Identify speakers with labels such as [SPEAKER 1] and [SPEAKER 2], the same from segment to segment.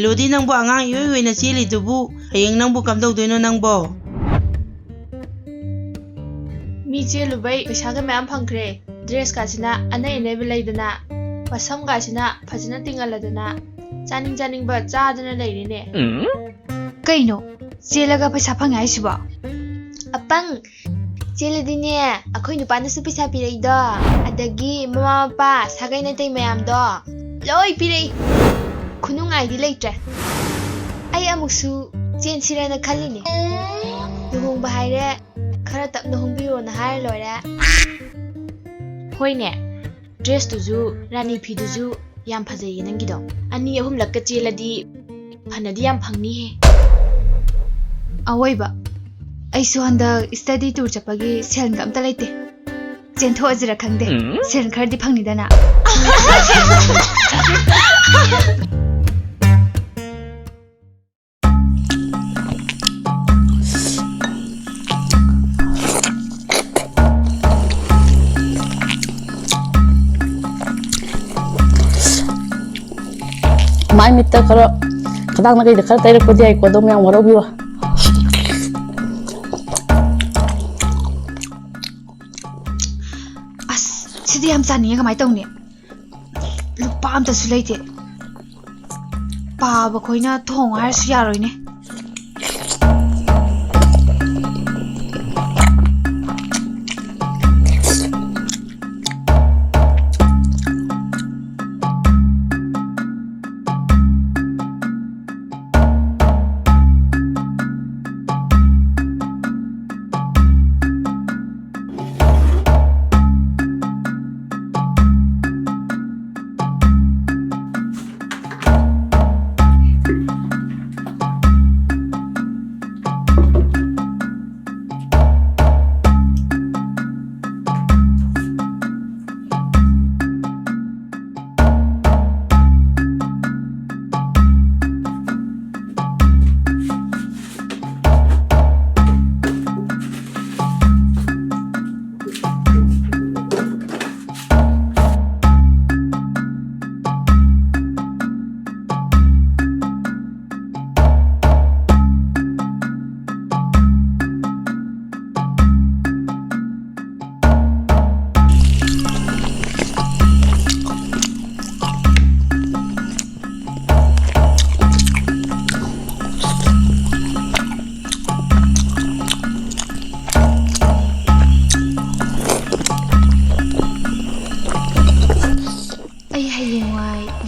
[SPEAKER 1] Melody nangbo angang iwi na chili tubu hayeng nangbo kamdau doino nangbo
[SPEAKER 2] Mi chelu bai pesa ga mayam phangkre dress ka sina anai ne bilai dana pasam ga sina phajana tingaladana chaning ba chadana leiri ne
[SPEAKER 3] kaino chelaga pesa phang ai siba
[SPEAKER 2] apang cheladine akhoi nupa na su pesa pirei do adagi mama pa sagai na tai mayam do loi pirei khunungai di leitre ai amusu chen sirana khalini luhong bahaire khara tapna hongbiro na har loira hoine dress tuju rani phi tuju yam phajai nangi do ani ahum lakka cheladi phanadi yam phangni he
[SPEAKER 3] awoiba ai su handa study tour chapagi sen gam ta leite chen tho ajira khangde sen khardi phangni dana
[SPEAKER 4] Mai mita kalau kadang nak dekat tadi aku dia ikut dom yang warobi wah.
[SPEAKER 3] as sidi am chani ga mai tong ne lupa am ta su leite pa ba khoina thong har su yaroi ne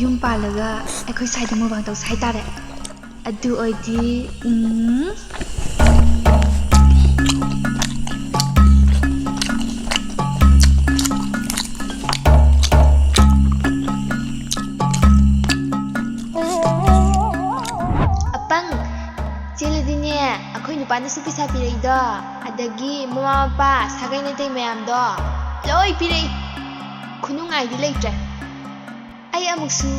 [SPEAKER 3] yum palaga akhoi side mo bang tau sai tare adu oidi
[SPEAKER 2] apang cheladine akhoi nupa na su pesa pirei do adagi mama pa sagai na tai mayam do loi pirei khunungai di leitre ai amusu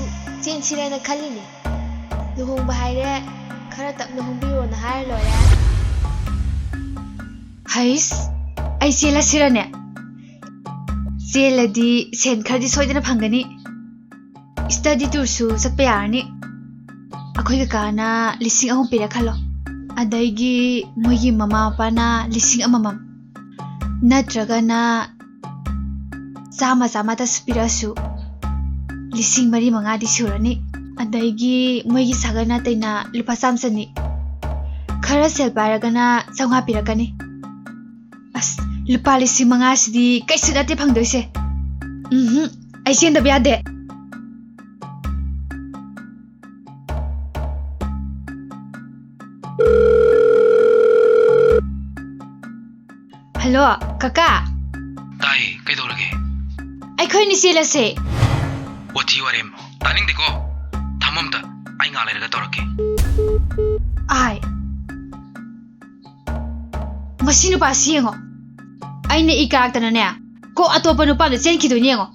[SPEAKER 2] chen sirana khalini luhong bahaire khara tapna hongbiro na har loira
[SPEAKER 3] hais ai chela sirane cheladi sen khardi soidana phangani study tour su sakpe yarni akhoi ga kana lising ahum pira khalo adaigi moigi mama papa na lising amamam natraga na sama ta spira su lising mari manga di surani adaigi moigi sagana taina lupa samsani khara sel paragana changha pirakani as lupa lising manga sidi kaisu date phangdoise ai sen da byade hello kaka
[SPEAKER 5] tai kai dorage
[SPEAKER 3] ai khoi ni sela se
[SPEAKER 5] wati warem taning deko thamamda ai nga lairaga dorake
[SPEAKER 3] ai masinu pa siengo ai ne ikak tana ne ko atopa nu pa de chen ki do niengo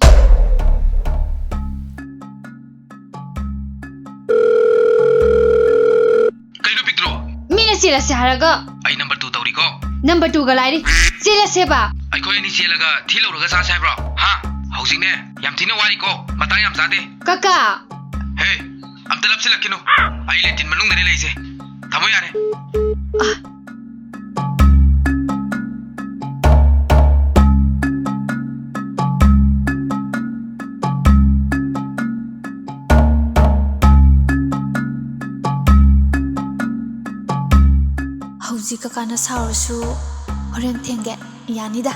[SPEAKER 5] kai no pitro
[SPEAKER 3] mina sela se haraga
[SPEAKER 5] ai number 2 tauri ko
[SPEAKER 3] number 2 ga lairi sela se ba
[SPEAKER 5] ai ko ni selaga thiluraga sa sai bro ha housing ne yam thina wari ko mata yam sade
[SPEAKER 3] kaka
[SPEAKER 5] hey amta lapsilakino ai letin manungdani leise thamo yare
[SPEAKER 3] Hauji kakana saurasu horen thenge yanida.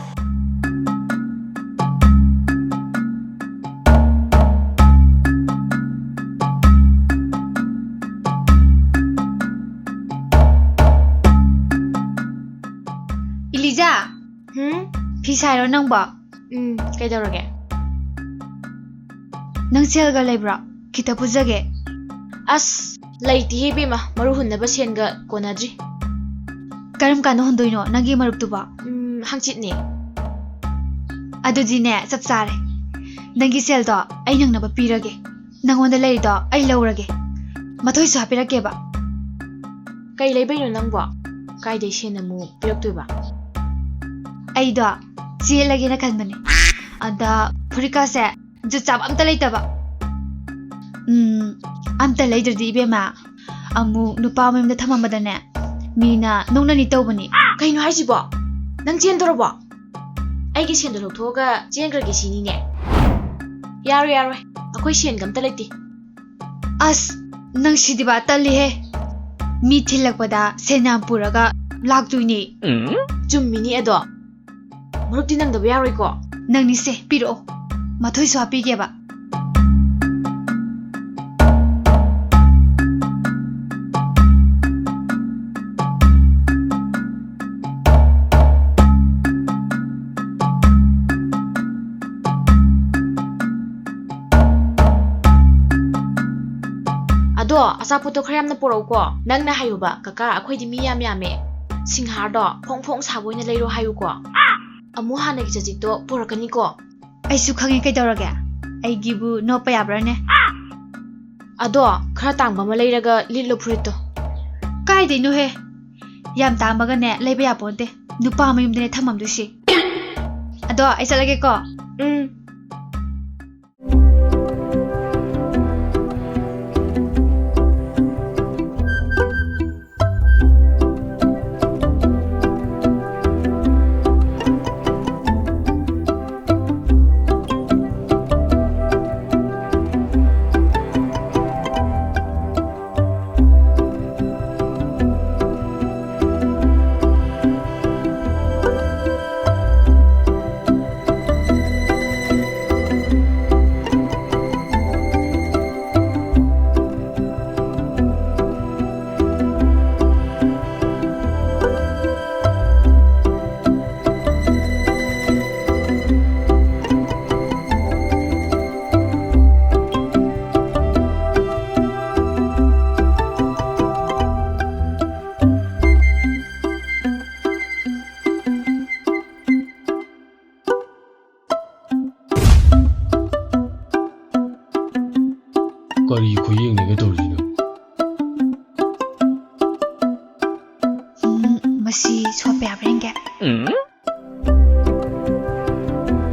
[SPEAKER 3] Iliza, Pisai nang ba?
[SPEAKER 2] Kaidorage.
[SPEAKER 3] Nang selga lebra, kita pujage.
[SPEAKER 2] As, laiti hebima, maruhunna basenga konadri.
[SPEAKER 3] Karam kano hondoino nangi maruptuba.
[SPEAKER 2] Hangchitni.
[SPEAKER 3] Adudine sapsare. Nangi seldo ai nang naba pirage. Nangonda leido ai laurage. Mathoi su hapirage ba.
[SPEAKER 2] Kai leibaino nangbo. Kai de shenamu piroktuba.
[SPEAKER 3] Aido chilage na khanbani. Ada phurika se juchab amta leitaba. Amta leidirdi ibema. Amu nupa memda thamambadane. Mina nongna ni tawbani.
[SPEAKER 2] Kaino haisibo? Nang chendorobo? Aigi sendo lothoga chengrage sinine. Yaro. Akoi shen gamta leiti.
[SPEAKER 3] As nang sidiba talli he. Mi thilakpada senam puraga laktuini.
[SPEAKER 2] Jummini edo. Murukti nang dabu yaroi ko.
[SPEAKER 3] Nang ni se piro. Mathoi so apige ba.
[SPEAKER 2] Ado asaputo khayamna porau ko. Nang na hayuba kaka akhoi di miyam yame. Singhar do phong saboina leiro hayu ko. Amu hana gi jajikto porakani ko.
[SPEAKER 3] Ai su khange kaidorage. Ai gibu no pa yabrane.
[SPEAKER 2] Ado khara tangba ma leiraga lilo furito.
[SPEAKER 3] Kai de no he. Yam tambaga ne leiba ya ponte. Nupa mayumdene thamamdusi. Ado ai salage ko.
[SPEAKER 6] Kari kuyeng nege torjino.
[SPEAKER 3] Masi swape abrenge.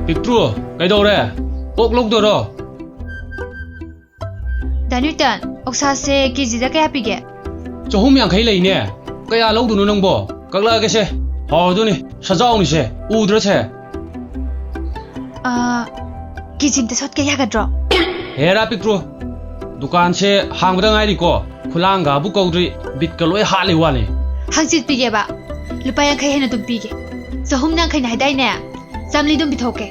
[SPEAKER 6] Pictro, kaidore? Ok lok doro.
[SPEAKER 3] Danutan, oksa se kizida kaya pige.
[SPEAKER 6] Chahum yang khai leine. Kaya lok dunu nangbo. Kakla ke se. Hawdu ni, sajau ni se. Udra se.
[SPEAKER 3] Kizimta sot kaya gadro.
[SPEAKER 6] Hera Pictro. Dukan se hangda ngai ri ko. Khulanga bu kaudri bit ka loi hali wani.
[SPEAKER 3] Hangsit pige ba. Lupa yang kaya hena tum pige. Sahum nang kaya nahdai ne. Samli dum bithoke.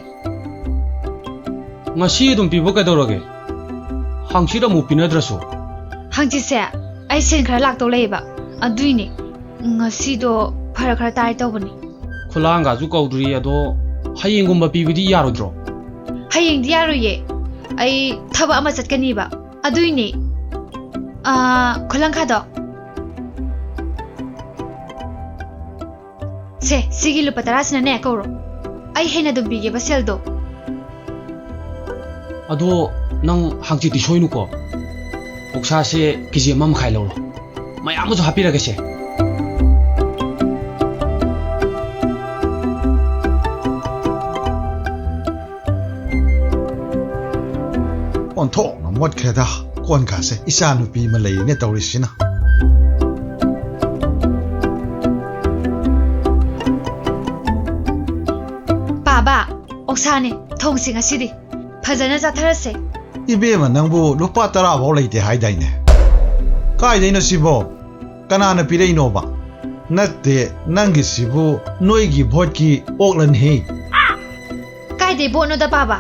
[SPEAKER 6] Ngasi dum pibo kaidoroge. Hangsi da mu pinadraso.
[SPEAKER 3] Hangsit se ai sen khara lak to leiba. Aduini. Ngasi do phara khara tai to bani.
[SPEAKER 6] Khulanga ju kaudri ado hayengumba pibidi yarodro.
[SPEAKER 3] Hayeng diaru ye. Ai thaba ama chatkani ba. Aduini. Khulang khado. Se sigi lupa tarasina ne kauro. Ai hena dum bige basel do.
[SPEAKER 6] Ado nang hangsi ti soinu ko. Oksa se kiji mam khai lo. Mayam ju hapira ge se.
[SPEAKER 7] On talk no mod keda. Ko कौन खासे इसा नुपी मा लेने तौरिसिना
[SPEAKER 3] पाबा ओक्साने थोंसिंग असिदि फजना जाथरसे
[SPEAKER 7] इबेमा नंबो लुपा 10 बाव लेते हाइदाइने काइदैनो सिबो कनाना पिरेइनोबा नत्ते नंगी सिबो नोइगी भोटकी ओकलन हे
[SPEAKER 3] काइदे बोनो दा पाबा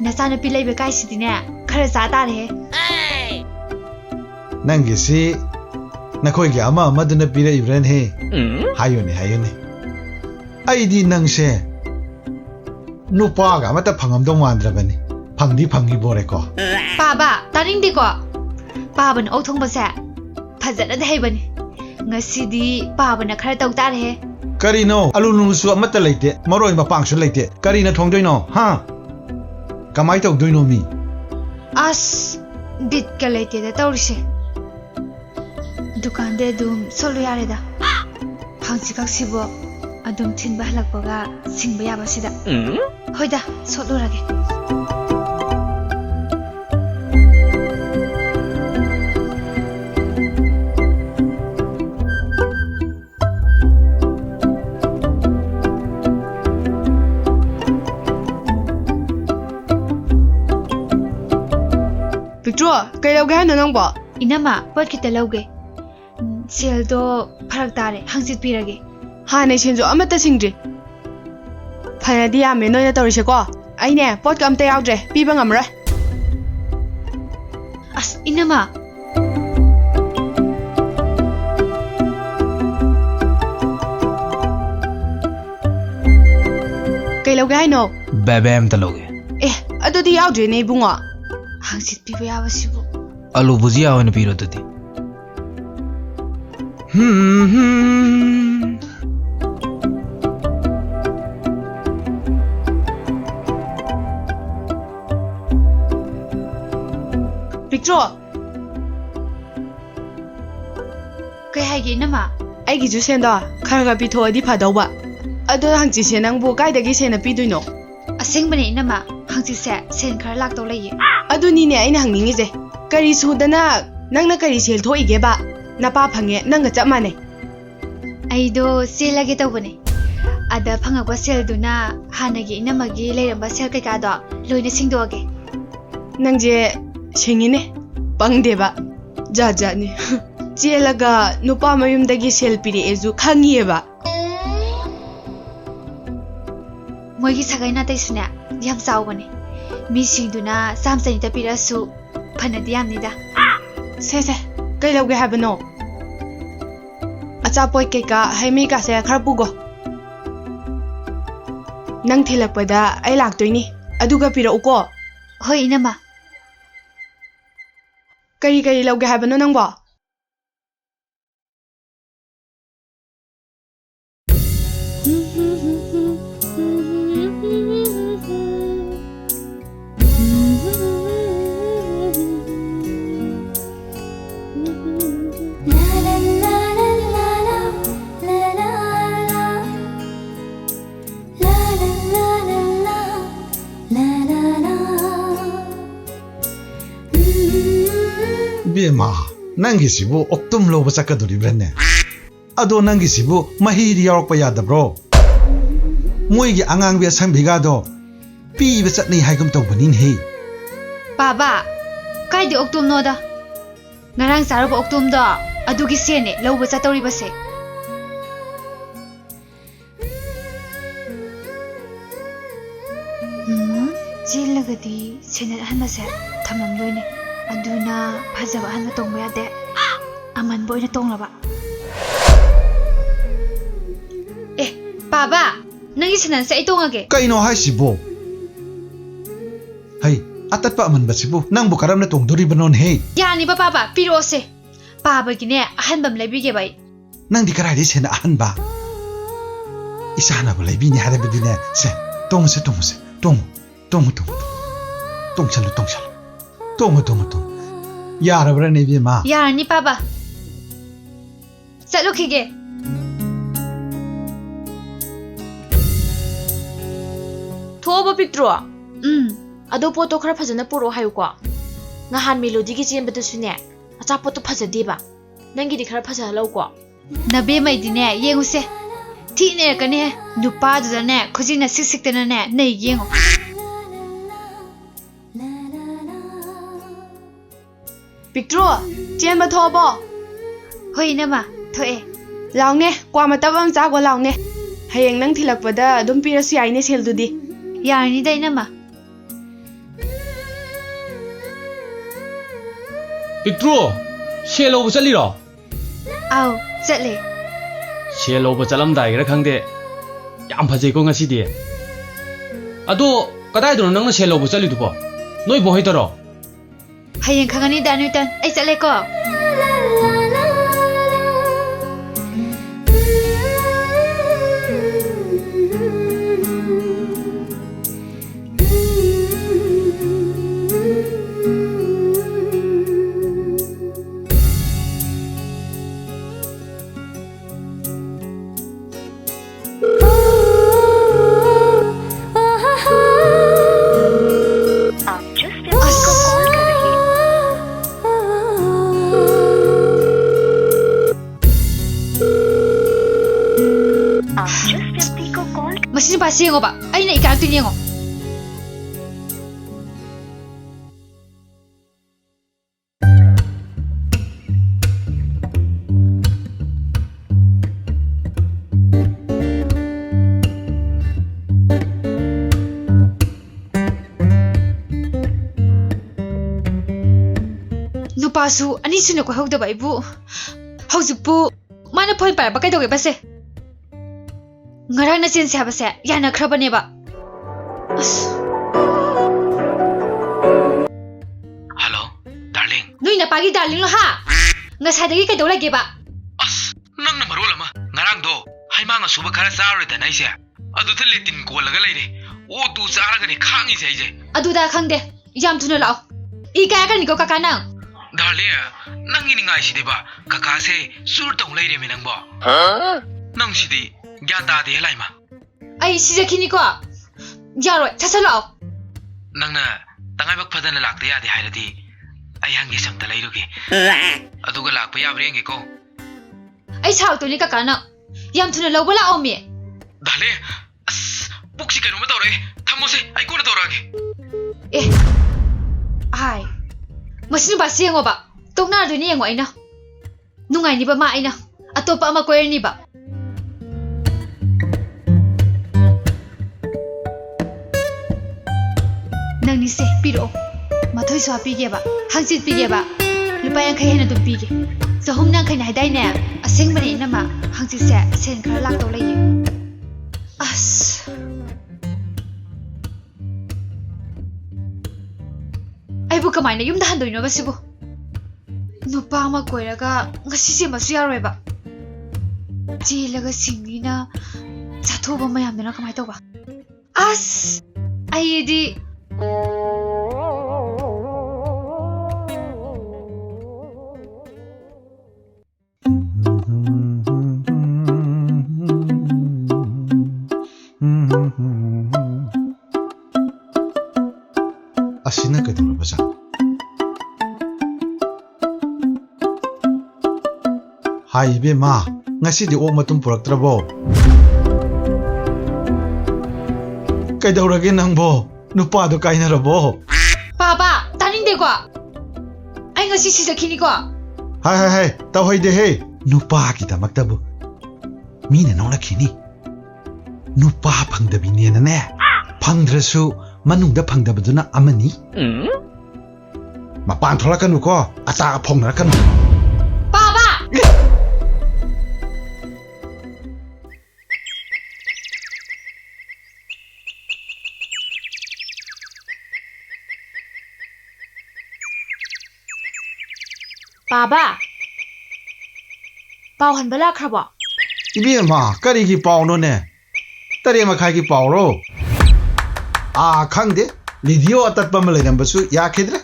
[SPEAKER 3] नसाना पिलेबे काइसिदिने खरा सा तारे
[SPEAKER 7] नंगी सि नखोइगी अमा अमदना पिरेइब्रेन हे हायोने आइदी नंगसे नुपागा मत फंगमदो मानद्रबनी फंगदी फंगी बोरेको
[SPEAKER 3] पाबा तारिंगदिको पाबन औथोंबसे फजना दहेबनी ngasi पाबना खरा तौ तारे हे
[SPEAKER 7] करीनो अलुनुसु अमत लेते मरोय मपांगसु लेते करीना थोंगदोइनो हा कमाई तौदोइनो मी
[SPEAKER 3] अस बिट का लेते दा तौरिसे दुकान दे दुम सोलो यारेदा हांसिकाक्सिबो अदुम थिनबा हलकपगा सिंबा याबासिदा होइदा सोलोरागे
[SPEAKER 1] Victor, kay lawge na nang ba?
[SPEAKER 3] Inama, pot kita lawge. Sel do farak tare, hangsit pirage.
[SPEAKER 1] Ha na sinjo amata singdri. Phana di ame noi na tawri se ko. Ai ne, pot ka amta yaudre, pi ba ngamra.
[SPEAKER 3] As inama.
[SPEAKER 1] Kay lawge no?
[SPEAKER 5] Bebem taloge.
[SPEAKER 1] Ado di yaudre ne bunga.
[SPEAKER 3] Hangsit piba yabasibu.
[SPEAKER 5] Alu bujia hoine piro tadi.
[SPEAKER 1] Victor,
[SPEAKER 3] kay haige inama.
[SPEAKER 1] ai gi ju sen da khara pi tho di pha dau ba. Ado hangchi sen nang bu kai da gi sen na pi duino.
[SPEAKER 3] Asing bane inama, hangsit se sen khara lak tau laye.
[SPEAKER 1] Ado ni ne ai na hangningi je. Kari sudana nang na kari sel tho ige ba. Na pa phange nang ga chap mane.
[SPEAKER 3] Aido selage tau bane. Ada phangakwa sel duna hanagi inamagi leiramba sel kai ka do loina singdoge.
[SPEAKER 1] Nang je singine pangde ba. Ja ja ni. Chelaga nupa mayum dagi sel pire eju khangiye ba.
[SPEAKER 3] Moigi sagai na taisuna yam saw bane. Mi singduna samsani ta pirasu phana diam nida.
[SPEAKER 1] Se kai lawge ha bano. Acha poi ke ka haimi ka se khar pugo. Nang thilakpada ai laktoini aduga pira uko.
[SPEAKER 3] Hoi inama.
[SPEAKER 1] Kari lawge ha bano nang ba.
[SPEAKER 7] बेमा नंगी सिबु ओक्तुम lobe चकदुरी ब्रने अदो नंगी सिबु महिरी यारक पया दब्रो मोइगी आंगांग बे संबिगा दो P बे चटनी हाइगम तो बनिन हे
[SPEAKER 3] Baba, kai di oktum no da. Ngarang sarap oktum da. Adugi sene lawba cha tori base. Jilagadi sene hanma se thamam loine. Aduna phajaba hanma tongba yade. Aman boina tonglaba. Baba, nangi senan se itongage.
[SPEAKER 7] kaino hai sibo hai atat pa man basibu nang bu karam na tong dori banon he
[SPEAKER 3] Yani ba Baba, piro se. Baba gine hanbam lebige bai.
[SPEAKER 7] nang di karai di sena ahan ba isana bu lebi ni hada bedine se tong yara bra ne bi ma
[SPEAKER 3] Yani Baba. Salo kige.
[SPEAKER 1] Thoba Victor. Ado poto khara phajana puro hayu ko.
[SPEAKER 2] ngahan melody gi chen badu sune acha pot to phajade ba nangi di khara phaja lau ko
[SPEAKER 3] nabe mai dine yenguse thi ne kane nupa du ne khojina sik tena ne nei yengo
[SPEAKER 1] Pictro chen ba tho bo
[SPEAKER 3] hoi na ma thoe
[SPEAKER 1] laune kwa matab am cha go laune hayeng nang thilakpada dum pirasu yaine sel dudi
[SPEAKER 3] yarni dai na ma
[SPEAKER 6] Pictro shelo bu chali ro
[SPEAKER 3] aw chatle
[SPEAKER 6] shelo bu chalam dai ra khang de yam phajai ko ngasi de ado kadai do nang na shelo bu chali du bo noi bo hoi taro
[SPEAKER 3] hayeng khangani danu tan ai chatle ko Masih pasti yengo ba ai na ikang tin yengo nupasu ani sune ko hawda ba ibu hawjukpu mana phoi par ba kai doge base ngarang na chen se habase yana khrabane ba
[SPEAKER 5] Hello, darling.
[SPEAKER 3] nui na pagi darling lo ha ngasai dagi kai dola ge ba
[SPEAKER 5] As, nang na marol ama. Ngarang do, haimang asuba khara saare da naise. Adu the letin ko laga leire. O tu sara ga ni khangi se je.
[SPEAKER 3] aduda khangde yam thuna lao I kaya ka ni ko kaka nang
[SPEAKER 5] Darling, nang ini ngai si de ba. Kaka se sur tong leire me nang ba. Nang si di gyan ta de lai ma.
[SPEAKER 3] ai sijakini ko yaro chasa lao
[SPEAKER 5] Nang na tangai bak phadan lak de ya de hairadi. Ai hangi sam ta leiru ge. Adu ga lak pa ya breng ge ko.
[SPEAKER 3] ai chau to ni kaka nang yam thuna lo bala o me
[SPEAKER 5] Darling, as buksi ka no ma tore. Thamo se ai ko na tora ge.
[SPEAKER 3] eh ai masin ba siengo ba tokna do ni yengo aina nungai ni ba ma aina atopa ama koer ni ba nang ni se piro mathoi so pige ba hangsit pige ba lupa yang khai hena dum pige so hum nang khai nai dai ne aseng bani na ma hangsit se sen khara lak to lai as ai bu kamai na yum da han doi no ba sibu nupa ma koiraga ngasi se masu yaroi ba jelaga singni na satho ba mayam na kamai to ba as ai di
[SPEAKER 7] Asina kaidorabaja Hai be ma ngasi di o matum puraktrabo Kaidorage nangbo nupa do kainarabo
[SPEAKER 3] papa taning de ko ai ngasi sijakini ko
[SPEAKER 7] Hai tau hai de he nupa kita maktabu Mina nongla kini nupa phangdabi ne na phangdrasu manungda phangdabaduna amani mapan tholakanu ko acha phongnarakanu
[SPEAKER 3] papa
[SPEAKER 2] Baba. Pau han bala khrabo.
[SPEAKER 7] Ibi ma kari ki paw no ne tare ma khai ki paw ro a khangde video atat pa ma leram basu ya khedra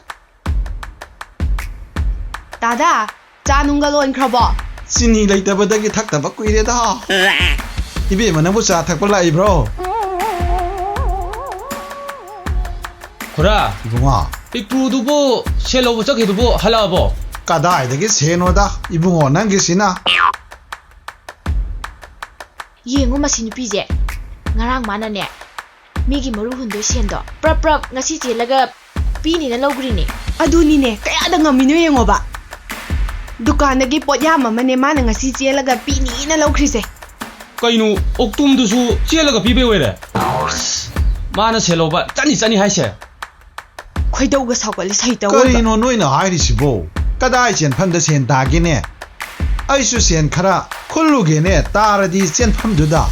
[SPEAKER 1] Dada, cha nunga lon khrabo.
[SPEAKER 7] sini leita badagi thak ta ba kuire da ibi ma na bu cha thak pa lai bro
[SPEAKER 6] Khura,
[SPEAKER 7] bunga
[SPEAKER 6] ꯄꯤꯛꯇ꯭ꯔꯨꯗꯨꯕꯨ ꯁꯦꯜ ꯂꯧꯕ ꯆꯠꯈꯤꯗꯨꯕꯨ ꯍꯜꯂꯛꯑꯕꯣ?
[SPEAKER 7] ꯀꯗꯥꯏꯗꯒꯤ ꯁꯦꯟꯅꯣꯗ 이붕어 ꯅꯪꯒꯤꯁꯤꯅ
[SPEAKER 2] ꯌꯦꯡꯉꯣ ꯃꯁꯤ ꯅꯨꯄꯤꯁꯦ ꯉꯔꯥꯡ ꯃꯥꯅꯅꯦ ꯃꯤꯒꯤ ꯃꯔꯨ ꯍꯨꯟꯗꯣꯏ ꯁꯦꯟꯗꯣ ꯄ꯭ꯔꯞ ꯄ꯭ꯔꯞ ꯉꯁꯤ ꯆꯦꯜꯂꯒ ꯄꯤꯅꯤꯅ ꯂꯧꯈ꯭ꯔꯤꯅꯦ
[SPEAKER 1] ꯑꯗꯨꯅꯤꯅꯦ ꯀꯌꯥꯗ ꯉꯝꯃꯤꯅꯣ ꯌꯦꯡꯉꯣꯕ ꯗꯨꯀꯥꯟꯗꯒꯤ ꯄꯣꯠ ꯌꯥꯝ ꯑꯃꯅꯦ ꯃꯥꯅ ꯉꯁꯤ ꯆꯦꯜꯂꯒ ꯄꯤꯅꯤꯅ ꯂꯧꯈ꯭ꯔꯤꯁꯦ
[SPEAKER 6] ꯀꯩꯅꯣ ꯑꯣꯛꯇꯨꯝꯗꯨꯁꯨ ꯆꯦꯜꯂꯒ ꯄꯤꯕꯩ ꯑꯣꯏꯔꯦ? ꯃꯥꯅ ꯁꯦꯜ ꯂꯧꯕ ꯆꯅꯤ ꯍꯥꯏꯁꯦ?
[SPEAKER 1] ꯈꯣꯏꯗꯧꯒ ꯁꯥꯎꯒꯠꯂꯤ ꯁꯩꯇ
[SPEAKER 7] ꯀꯔꯤꯅꯣ ꯅꯣꯏꯅ ꯍꯥꯏꯔꯤꯁꯤꯕꯣ ꯀꯗꯥꯏ ꯆꯦꯟꯐꯝꯗ ꯁꯦꯟ ꯇꯥꯒꯦꯅꯦ ꯑꯩꯁꯨ ꯁꯦꯟ ꯈꯔ ꯈꯨꯜꯂꯨꯒꯦꯅꯦ ꯇꯥꯔꯗꯤ ꯆꯦꯟꯐꯝꯗꯨꯗ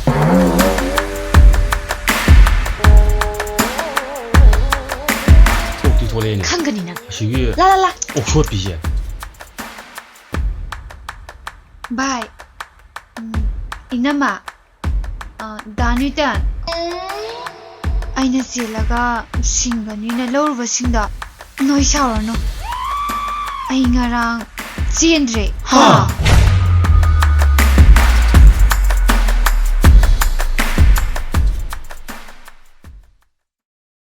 [SPEAKER 6] ꯊꯣꯛꯇꯤ ꯊꯣꯛꯂꯛꯑꯦꯅꯦ
[SPEAKER 2] ꯈꯪꯒꯅꯤ ꯅꯪ
[SPEAKER 6] ꯑꯁꯤꯒꯤ
[SPEAKER 2] ꯂꯥ
[SPEAKER 6] ꯑꯣꯛꯁꯣꯠꯄꯤꯁꯦ.
[SPEAKER 3] ꯚꯥꯏ ꯏꯅꯝꯃ ꯗꯥꯅꯤꯇꯟ ꯑꯩꯅ ꯆꯦꯜꯂꯒ ꯁꯤꯡꯒꯅꯤꯅ ꯂꯧꯔꯨꯕꯁꯤꯡꯗꯣ ꯅꯣꯏ ꯁꯥꯎꯔꯅꯨ ꯑꯩ ꯉꯔꯥꯡ ꯆꯦꯟꯗ꯭ꯔꯦ.
[SPEAKER 1] ꯍꯥ